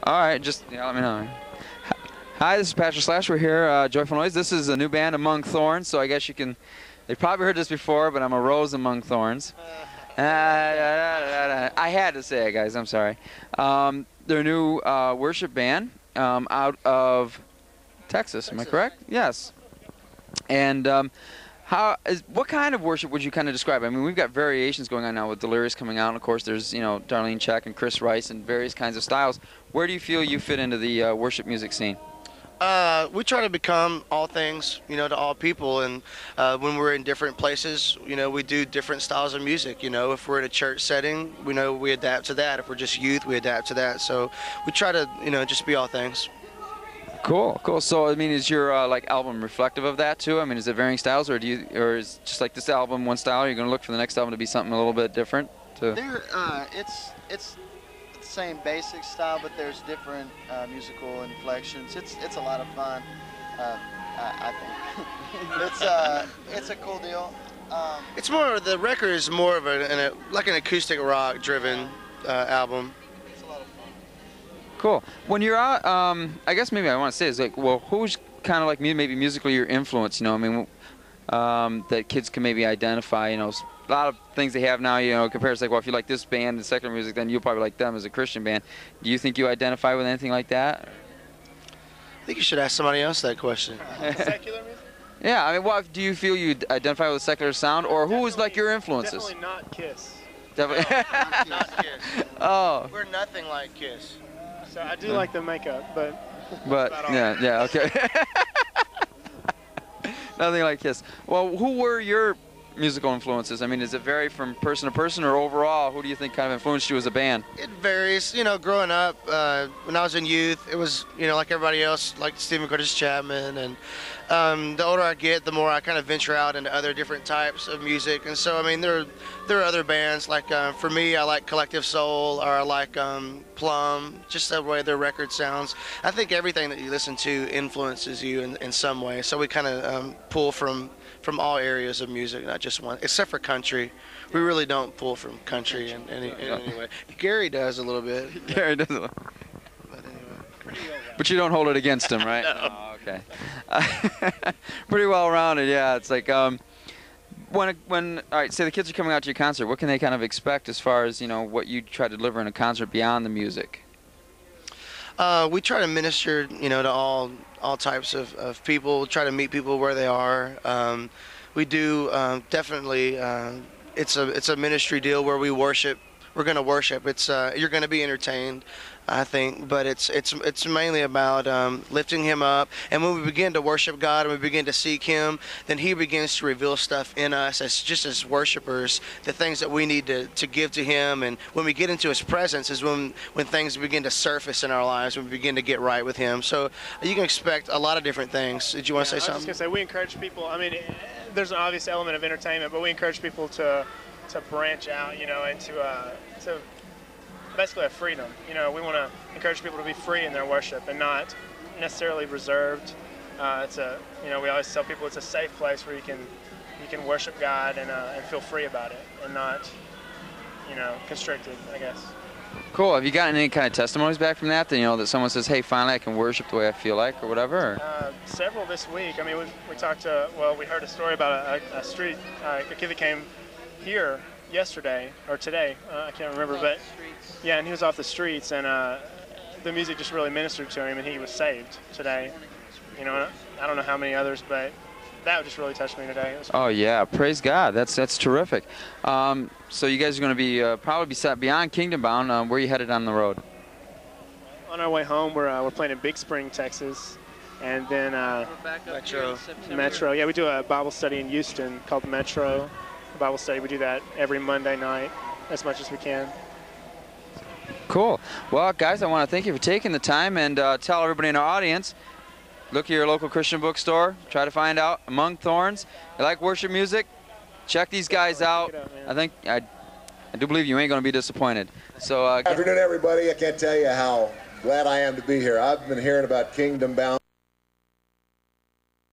All right, just let me know. Hi, this is Patrick Slash. We're here, Joyful Noise. This is a new band, Among Thorns. So I guess you can. They've probably heard this before, but I'm a rose among thorns. I had to say it, guys. I'm sorry. They're a new worship band out of Texas. Am I correct? Yes. And what kind of worship would you kind of describe? I mean, we've got variations going on now with Delirious coming out, and of course there's Darlene Check and Chris Rice and various kinds of styles. Where do you feel you fit into the worship music scene? We try to become all things, to all people, and when we're in different places, we do different styles of music. If we're in a church setting, we adapt to that. If we're just youth, we adapt to that. So we try to, just be all things. Cool, cool. So I mean, is your album reflective of that too? I mean, is it varying styles, or is just like this album one style? Or are you going to look for the next album to be something a little bit different? It's the same basic style, but there's different musical inflections. It's a lot of fun. I think it's a cool deal. The record is more of an acoustic rock driven album. Cool. When you're out, I guess maybe I want to say is well, who's kind of like maybe musically your influence? I mean, that kids can maybe identify. A lot of things they have now. Compared to well, if you like this band and secular music, then you'll probably like them as a Christian band. Do you think you identify with anything like that? I think you should ask somebody else that question. Secular music? Yeah. I mean, do you feel you identify with a secular sound, or who is like your influences? Definitely not Kiss. Definitely. No, not Kiss. Oh. We're nothing like Kiss. So I do like the makeup, but yeah, okay. Nothing like Kiss. Well, who were your musical influences? I mean, does it vary from person to person, or overall, who do you think kind of influenced you as a band? It varies. Growing up, when I was in youth, it was, like everybody else, like Stephen Curtis Chapman. And the older I get, the more I kind of venture out into other different types of music. And so, I mean, there are other bands. Like, for me, I like Collective Soul, or I like Plum, just the way their record sounds. I think everything that you listen to influences you in some way. So we kind of pull from all areas of music, not just one, except for country. We really don't pull from country in any way. Gary does a little bit. Gary does a little. But anyway. But you don't hold it against him, right? No. Oh, okay. Pretty well rounded, yeah. It's like when all right, say the kids are coming out to your concert, what can they kind of expect as far as what you try to deliver in a concert beyond the music? We try to minister, to all types of people. Try to meet people where they are. We do definitely. It's a ministry deal where we worship. We're going to worship. You're going to be entertained, I think, but it's mainly about lifting Him up. And when we begin to worship God and we begin to seek Him, then He begins to reveal stuff in us as worshipers, the things that we need to give to Him. And when we get into His presence is when things begin to surface in our lives, when we begin to get right with Him. So you can expect a lot of different things. Did you want to say something? I was just going to say, we encourage people. I mean, there's an obvious element of entertainment, but we encourage people to branch out, into basically a freedom. We want to encourage people to be free in their worship and not necessarily reserved. We always tell people it's a safe place where you can worship God and feel free about it and not, constricted, I guess. Cool. Have you gotten any kind of testimonies back from that? That someone says, "Hey, finally I can worship the way I feel like," or whatever? Or? Several this week. I mean, we talked to. Well, we heard a story about a street. A kid that came here yesterday or today, I can't remember, but yeah, and he was off the streets, and the music just really ministered to him, and he was saved today. I don't know how many others, but that just really touched me today. Oh yeah, praise God. That's terrific. So you guys are going to be probably be set beyond Kingdom Bound. Where are you headed on the road? On our way home, we're playing in Big Spring, Texas, and then Metro. Yeah, we do a Bible study in Houston called Metro Bible study. We do that every Monday night as much as we can. Cool. Well, guys, I want to thank you for taking the time and tell everybody in our audience, look at your local Christian bookstore. Try to find out Among Thorns. You like worship music? Check these guys out. I do believe you ain't going to be disappointed. So, Good afternoon, everybody. I can't tell you how glad I am to be here. I've been hearing about Kingdom Bound.